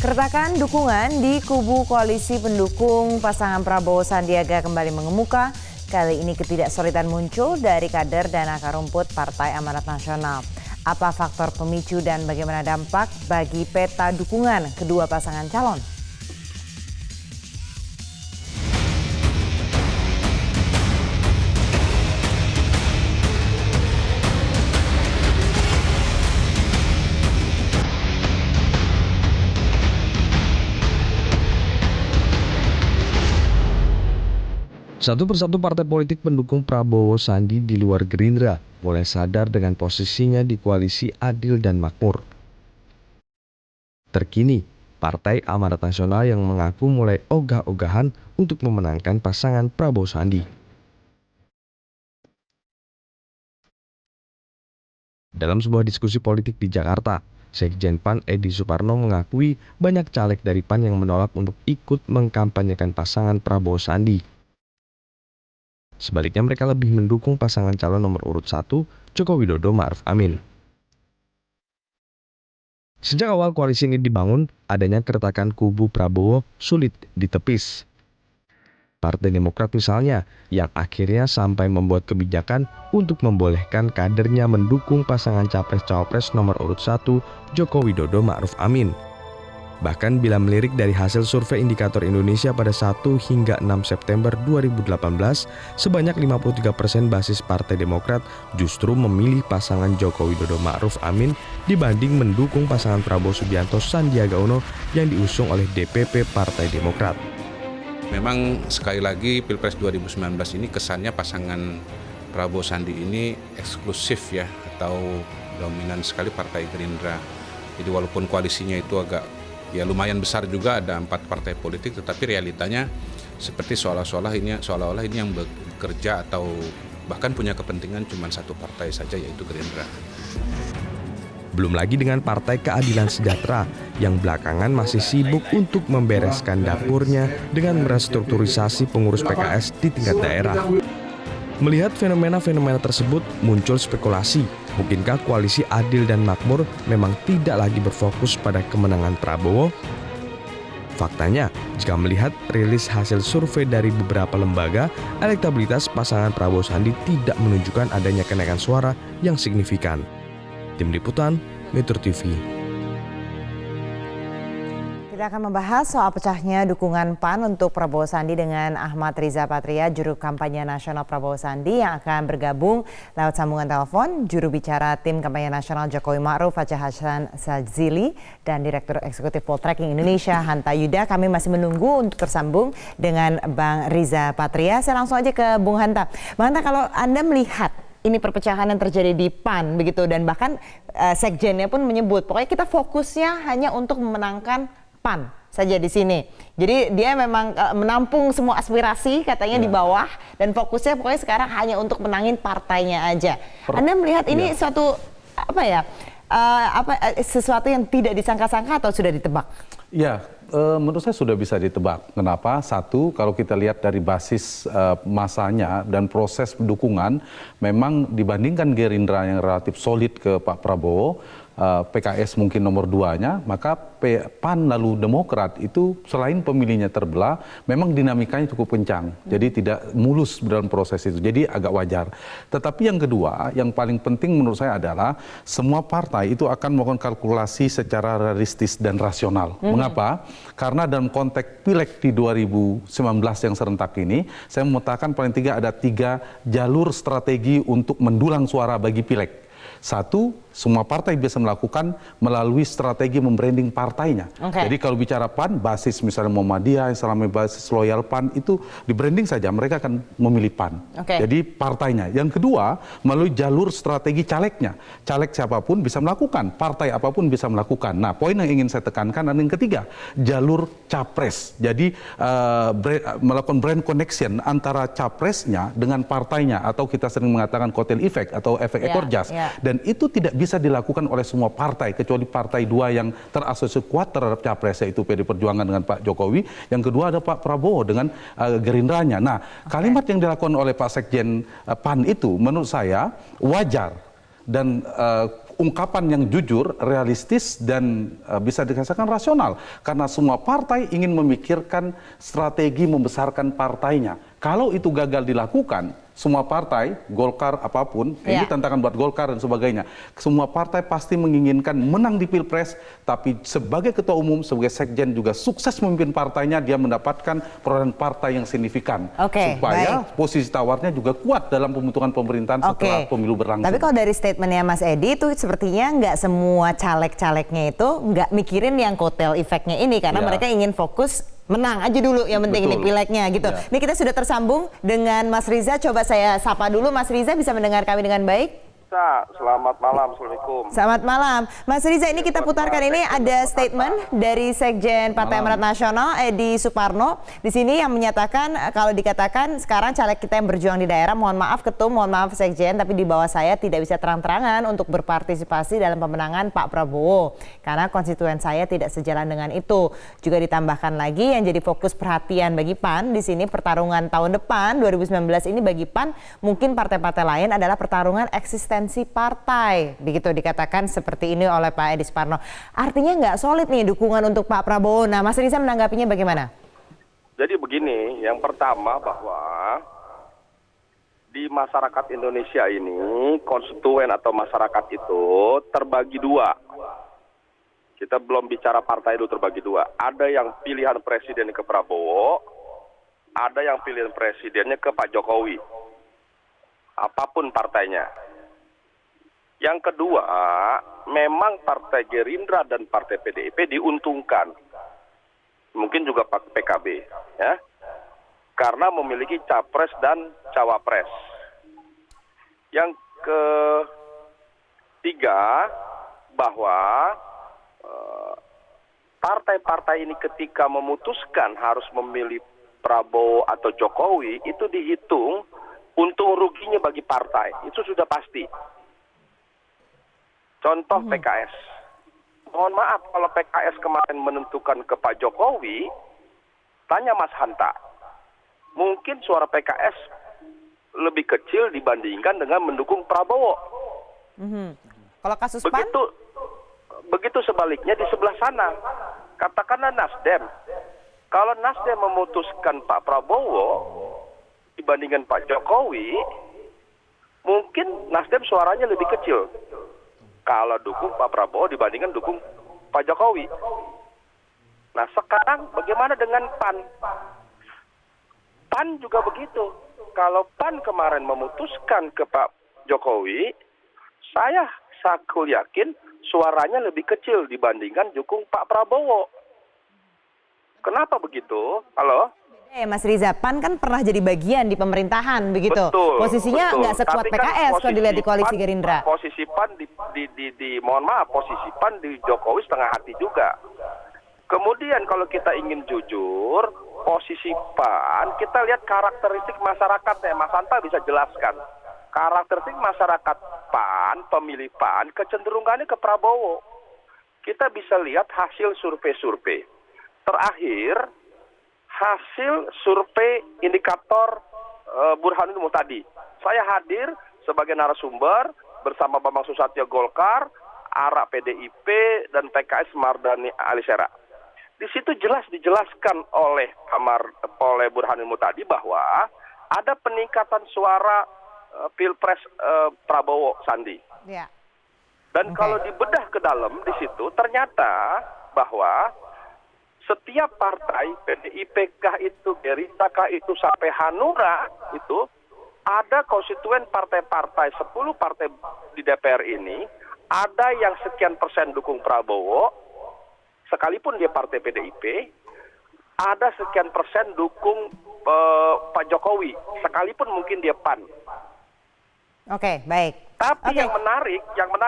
Keretakan dukungan di kubu koalisi pendukung pasangan Prabowo Sandiaga kembali mengemuka. Kali ini ketidaksolidan muncul dari kader dan akar rumput Partai Amanat Nasional. Apa faktor pemicu dan bagaimana dampak bagi peta dukungan kedua pasangan calon? Satu persatu partai politik pendukung Prabowo Sandi di luar Gerindra mulai sadar dengan posisinya di koalisi adil dan makmur. Terkini, Partai Amanat Nasional yang mengaku mulai ogah-ogahan untuk memenangkan pasangan Prabowo Sandi. Dalam sebuah diskusi politik di Jakarta, Sekjen PAN Edi Suparno mengakui banyak caleg dari PAN yang menolak untuk ikut mengkampanyekan pasangan Prabowo Sandi. Sebaliknya mereka lebih mendukung pasangan calon nomor urut 1, Joko Widodo Ma'ruf Amin. Sejak awal koalisi ini dibangun, adanya keretakan kubu Prabowo sulit ditepis. Partai Demokrat misalnya, yang akhirnya sampai membuat kebijakan untuk membolehkan kadernya mendukung pasangan capres-cawapres nomor urut 1, Joko Widodo Ma'ruf Amin. Bahkan bila melirik dari hasil survei indikator Indonesia pada 1 hingga 6 September 2018, sebanyak 53% basis Partai Demokrat justru memilih pasangan Joko Widodo Ma'ruf Amin dibanding mendukung pasangan Prabowo Subianto Sandiaga Uno yang diusung oleh DPP Partai Demokrat. Memang sekali lagi Pilpres 2019 ini kesannya pasangan Prabowo Sandi ini eksklusif ya, atau dominan sekali Partai Gerindra. Jadi walaupun koalisinya itu agak lumayan besar juga, ada 4 partai politik, tetapi realitanya seperti seolah-olah ini yang bekerja atau bahkan punya kepentingan cuma satu partai saja, yaitu Gerindra. Belum lagi dengan Partai Keadilan Sejahtera yang belakangan masih sibuk untuk membereskan dapurnya dengan merestrukturisasi pengurus PKS di tingkat daerah. Melihat fenomena-fenomena tersebut, muncul spekulasi, mungkinkah koalisi adil dan makmur memang tidak lagi berfokus pada kemenangan Prabowo? Faktanya, jika melihat rilis hasil survei dari beberapa lembaga, elektabilitas pasangan Prabowo Sandi tidak menunjukkan adanya kenaikan suara yang signifikan. Tim Liputan, Metro TV. Kita akan membahas soal pecahnya dukungan PAN untuk Prabowo Sandi dengan Ahmad Riza Patria, juru kampanye nasional Prabowo Sandi yang akan bergabung lewat sambungan telepon, juru bicara tim kampanye nasional Jokowi Ma'ruf Aceh Hasan Sadzili, dan Direktur Eksekutif Poltreking Indonesia Hanta Yuda. Kami masih menunggu untuk tersambung dengan Bang Riza Patria. Saya langsung aja ke Bung Hanta. Bang Hanta, kalau Anda melihat ini perpecahan yang terjadi di PAN begitu, dan bahkan sekjennya pun menyebut pokoknya kita fokusnya hanya untuk memenangkan PAN saja di sini. Jadi dia memang menampung semua aspirasi katanya di bawah, dan fokusnya pokoknya sekarang hanya untuk menangin partainya aja. Anda melihat ini suatu sesuatu yang tidak disangka-sangka atau sudah ditebak? Ya, menurut saya sudah bisa ditebak. Kenapa? Satu, kalau kita lihat dari basis masanya dan proses dukungan, memang dibandingkan Gerindra yang relatif solid ke Pak Prabowo, PKS mungkin nomor 2-nya, maka PAN lalu Demokrat itu selain pemilihnya terbelah, memang dinamikanya cukup kencang. Jadi tidak mulus dalam proses itu, jadi agak wajar. Tetapi yang kedua, yang paling penting menurut saya adalah semua partai itu akan melakukan kalkulasi secara realistis dan rasional. Mengapa? Karena dalam konteks pileg di 2019 yang serentak ini, saya memetakan paling tidak ada 3 jalur strategi untuk mendulang suara bagi pileg. Satu, semua partai bisa melakukan melalui strategi membranding partainya. Jadi kalau bicara PAN, basis misalnya Muhammadiyah, selama basis loyal PAN itu di branding saja, mereka akan memilih PAN. Jadi partainya. Yang kedua, melalui jalur strategi calegnya. Caleg siapapun bisa melakukan, partai apapun bisa melakukan. Nah, poin yang ingin saya tekankan, dan yang ketiga, jalur capres. Jadi melakukan brand connection antara capresnya dengan partainya, atau kita sering mengatakan kotel efek atau efek ekor jas. Dan itu tidak bisa dilakukan oleh semua partai, kecuali partai 2 yang terasosiasi kuat terhadap capres, yaitu PD Perjuangan dengan Pak Jokowi. Yang kedua ada Pak Prabowo dengan Gerindranya. Nah, kalimat yang dilakukan oleh Pak Sekjen PAN itu menurut saya wajar dan ungkapan yang jujur, realistis, dan bisa dikatakan rasional. Karena semua partai ingin memikirkan strategi membesarkan partainya. Kalau itu gagal dilakukan, semua partai, Golkar apapun, ini tantangan buat Golkar dan sebagainya. Semua partai pasti menginginkan menang di Pilpres, tapi sebagai ketua umum, sebagai sekjen juga sukses memimpin partainya, dia mendapatkan perolehan partai yang signifikan. Supaya posisi tawarnya juga kuat dalam pembentukan pemerintahan setelah pemilu berlangsung. Tapi kalau dari statementnya Mas Edi itu sepertinya nggak semua caleg-calegnya itu nggak mikirin yang kotel efeknya ini, karena mereka ingin fokus menang aja dulu, yang penting ini pileknya gitu. Ini kita sudah tersambung dengan Mas Riza, coba saya sapa dulu. Mas Riza bisa mendengar kami dengan baik? Selamat malam, Assalamualaikum. Selamat malam. Mas Riza, ini kita putarkan, ini ada statement dari Sekjen Partai Amanat Nasional, Edi Suparno. Di sini yang menyatakan, kalau dikatakan sekarang caleg kita yang berjuang di daerah, mohon maaf Ketum, mohon maaf Sekjen, tapi di bawah saya tidak bisa terang-terangan untuk berpartisipasi dalam pemenangan Pak Prabowo. Karena konstituen saya tidak sejalan dengan itu. Juga ditambahkan lagi yang jadi fokus perhatian bagi PAN, di sini pertarungan tahun depan, 2019 ini bagi PAN, mungkin partai-partai lain adalah pertarungan eksistensi partai, begitu dikatakan seperti ini oleh Pak Edi Suparno. Artinya nggak solid nih dukungan untuk Pak Prabowo. Nah, Mas Riza menanggapinya bagaimana? Jadi begini, yang pertama bahwa di masyarakat Indonesia ini, konstituen atau masyarakat itu terbagi dua. Kita belum bicara partai itu terbagi dua. Ada yang pilihan presiden ke Prabowo, ada yang pilihan presidennya ke Pak Jokowi. Apapun partainya. Yang kedua, memang Partai Gerindra dan Partai PDIP diuntungkan, mungkin juga PKB, ya, karena memiliki capres dan cawapres. Yang ketiga, bahwa partai-partai ini ketika memutuskan harus memilih Prabowo atau Jokowi, itu dihitung untung ruginya bagi partai, itu sudah pasti. Contoh PKS. Mohon maaf kalau PKS kemarin menentukan ke Pak Jokowi, tanya Mas Hanta, mungkin suara PKS lebih kecil dibandingkan dengan mendukung Prabowo. Kalau kasus PAN? Begitu sebaliknya di sebelah sana. Katakanlah Nasdem. Kalau Nasdem memutuskan Pak Prabowo dibandingkan Pak Jokowi, mungkin Nasdem suaranya lebih kecil kalau dukung Pak Prabowo dibandingkan dukung Pak Jokowi. Nah, sekarang bagaimana dengan PAN? PAN juga begitu. Kalau PAN kemarin memutuskan ke Pak Jokowi, saya yakin suaranya lebih kecil dibandingkan dukung Pak Prabowo. Kenapa begitu? Halo? Mas Riza, PAN kan pernah jadi bagian di pemerintahan, begitu. Posisinya nggak sekuat PKS kalau dilihat di koalisi Gerindra. Posisi PAN mohon maaf, posisi PAN di Jokowi setengah hati juga. Kemudian kalau kita ingin jujur, posisi PAN, kita lihat karakteristik masyarakatnya. Mas Hanta bisa jelaskan. Karakteristik masyarakat PAN, pemilih PAN, kecenderungannya ke Prabowo. Kita bisa lihat hasil survei-survei. Terakhir, hasil survei indikator Burhanuddin Muhtadi. Saya hadir sebagai narasumber bersama Bambang Susatyo Golkar, ARA PDIP, dan PKS Mardani Alisera. Di situ jelas dijelaskan oleh Burhanuddin Muhtadi bahwa ada peningkatan suara Pilpres Prabowo Sandi. Dan kalau dibedah ke dalam di situ ternyata bahwa setiap partai, PDIP kah itu, Gerindra kah itu, sampai Hanura itu, ada konstituen partai-partai, 10 partai di DPR ini, ada yang sekian persen dukung Prabowo, sekalipun dia partai PDIP, ada sekian persen dukung Pak Jokowi, sekalipun mungkin dia PAN. Oke, baik. Tapi yang menarik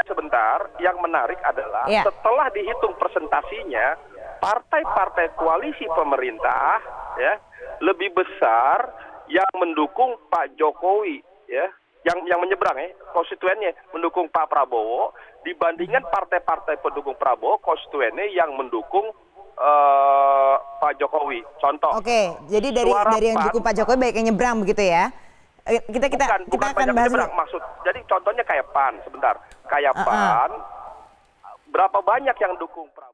sebentar, yang menarik adalah setelah dihitung presentasinya, partai-partai koalisi pemerintah ya lebih besar yang mendukung Pak Jokowi ya, yang menyeberang konstituennya mendukung Pak Prabowo dibandingkan partai-partai pendukung Prabowo konstituennya yang mendukung Pak Jokowi. Contoh. Oke, jadi dari yang dukung Pak Jokowi baik yang nyebrang begitu ya. Kita bukan akan banyak bahas menyeberang. Maksud, jadi contohnya kayak PAN, sebentar. Kayak PAN, berapa banyak yang dukung Prabowo?